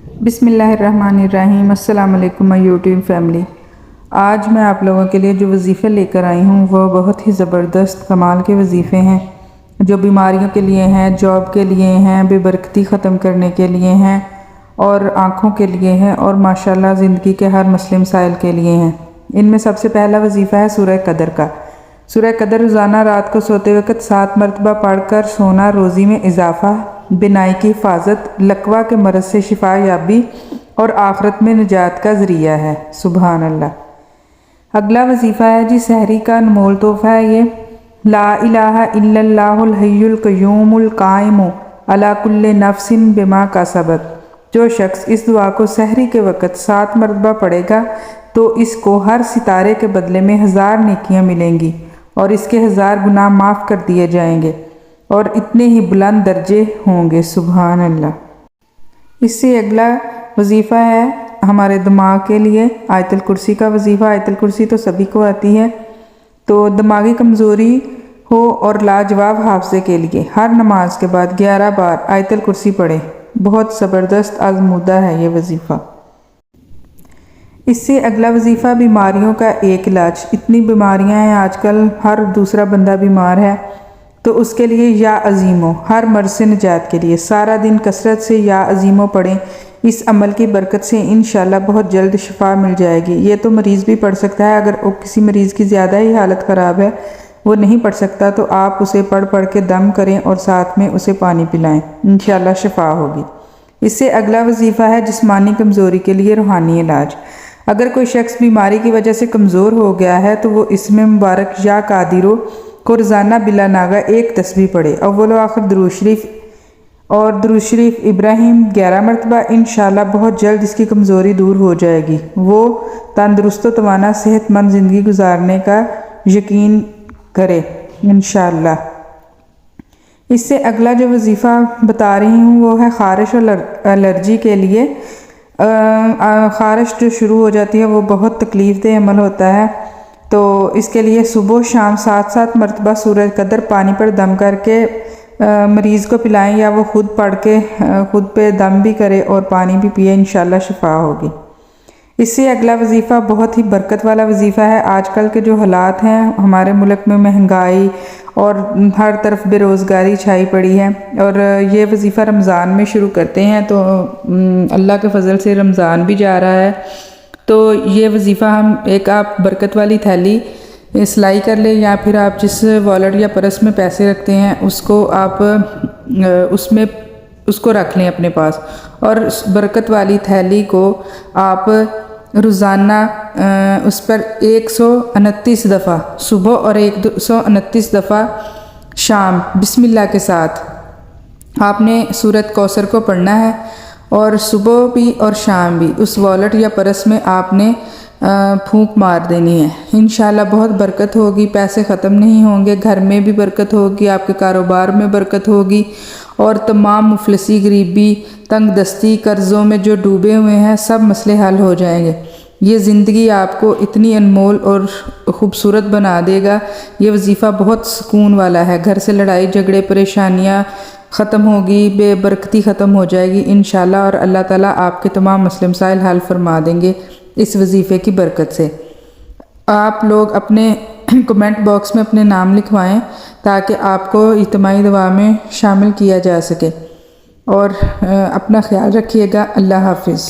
بسم اللہ الرحمن الرحیم۔ السلام علیکم یوٹیوب فیملی۔ آج میں آپ لوگوں کے لیے جو وظیفے لے کر آئی ہوں وہ بہت ہی زبردست کمال کے وظیفے ہیں، جو بیماریوں کے لیے ہیں، جاب کے لیے ہیں، بے برکتی ختم کرنے کے لیے ہیں، اور آنکھوں کے لیے ہیں، اور ماشاءاللہ زندگی کے ہر مسئلے مسائل کے لیے ہیں۔ ان میں سب سے پہلا وظیفہ ہے سورہ قدر کا۔ سورہ قدر روزانہ رات کو سوتے وقت 7 مرتبہ پڑھ کر سونا روزی میں اضافہ، بینائی کی حفاظت، لقوہ کے مرض سے شفا یابی اور آخرت میں نجات کا ذریعہ ہے۔ سبحان اللہ۔ اگلا وظیفہ ہے جی سحری کا انمول تحفہ ہے یہ۔ لا الہ الا اللہ الحی القیوم القائم علی کل نفس بما کسبت۔ جو شخص اس دعا کو سحری کے وقت 7 مرتبہ پڑھے گا تو اس کو ہر ستارے کے بدلے میں 1000 نیکیاں ملیں گی اور اس کے 1000 گناہ معاف کر دیے جائیں گے اور اتنے ہی بلند درجے ہوں گے۔ سبحان اللہ۔ اس سے اگلا وظیفہ ہے ہمارے دماغ کے لیے آیت الکرسی کا وظیفہ۔ آیت الکرسی تو سبھی کو آتی ہے، تو دماغی کمزوری ہو اور لاجواب حافظے کے لیے ہر نماز کے بعد 11 بار آیت الکرسی پڑھیں۔ بہت زبردست آزمودہ ہے یہ وظیفہ۔ اس سے اگلا وظیفہ بیماریوں کا ایک علاج۔ اتنی بیماریاں ہیں آج کل، ہر دوسرا بندہ بیمار ہے، تو اس کے لیے یا عظیمو، ہر مرض سے نجات کے لیے سارا دن کثرت سے یا عظیمو پڑھیں۔ اس عمل کی برکت سے انشاءاللہ بہت جلد شفا مل جائے گی۔ یہ تو مریض بھی پڑھ سکتا ہے، اگر کسی مریض کی زیادہ ہی حالت خراب ہے، وہ نہیں پڑھ سکتا، تو آپ اسے پڑھ کے دم کریں اور ساتھ میں اسے پانی پلائیں، انشاءاللہ شفا ہوگی۔ اس سے اگلا وظیفہ ہے جسمانی کمزوری کے لیے روحانی علاج۔ اگر کوئی شخص بیماری کی وجہ سے کمزور ہو گیا ہے تو وہ اسم مبارک یا قادرو کو روزانہ بلا ناغہ 1 تسبیح پڑھے، اول و آخر درود شریف اور درود شریف ابراہیم 11 مرتبہ۔ انشاءاللہ بہت جلد اس کی کمزوری دور ہو جائے گی، وہ تندرست و توانا صحت مند زندگی گزارنے کا یقین کرے انشاءاللہ۔ اس سے اگلا جو وظیفہ بتا رہی ہوں وہ ہے خارش اور الرجی کے لیے۔ خارش جو شروع ہو جاتی ہے وہ بہت تکلیف دہ عمل ہوتا ہے، تو اس کے لیے صبح شام 7 مرتبہ سورہ قدر پانی پر دم کر کے مریض کو پلائیں، یا وہ خود پڑھ کے خود پہ دم بھی کرے اور پانی بھی پیے، انشاءاللہ شفا ہوگی۔ اس سے اگلا وظیفہ بہت ہی برکت والا وظیفہ ہے۔ آج کل کے جو حالات ہیں ہمارے ملک میں، مہنگائی اور ہر طرف بے روزگاری چھائی پڑی ہے، اور یہ وظیفہ رمضان میں شروع کرتے ہیں، تو اللہ کے فضل سے رمضان بھی جا رہا ہے، تو یہ وظیفہ ایک آپ برکت والی تھیلی سلائی کر لیں، یا پھر آپ جس والیٹ یا پرس میں پیسے رکھتے ہیں اس کو آپ اس کو رکھ لیں اپنے پاس، اور اس برکت والی تھیلی کو آپ روزانہ اس پر 129 دفعہ صبح اور 129 دفعہ شام بسم اللہ کے ساتھ آپ نے سورۃ کوثر کو پڑھنا ہے، اور صبح بھی اور شام بھی اس والیٹ یا پرس میں آپ نے پھونک مار دینی ہے۔ انشاءاللہ بہت برکت ہوگی، پیسے ختم نہیں ہوں گے، گھر میں بھی برکت ہوگی، آپ کے کاروبار میں برکت ہوگی، اور تمام مفلسی، غریبی، تنگ دستی، قرضوں میں جو ڈوبے ہوئے ہیں سب مسئلے حل ہو جائیں گے۔ یہ زندگی آپ کو اتنی انمول اور خوبصورت بنا دے گا۔ یہ وظیفہ بہت سکون والا ہے، گھر سے لڑائی جھگڑے پریشانیاں ختم ہوگی، بے برکتی ختم ہو جائے گی انشاءاللہ، اور اللہ تعالیٰ آپ کے تمام مسئلے مسائل حل فرما دیں گے اس وظیفے کی برکت سے۔ آپ لوگ اپنے کمنٹ باکس میں اپنے نام لکھوائیں تاکہ آپ کو اجتماعی دعا میں شامل کیا جا سکے، اور اپنا خیال رکھیے گا۔ اللہ حافظ۔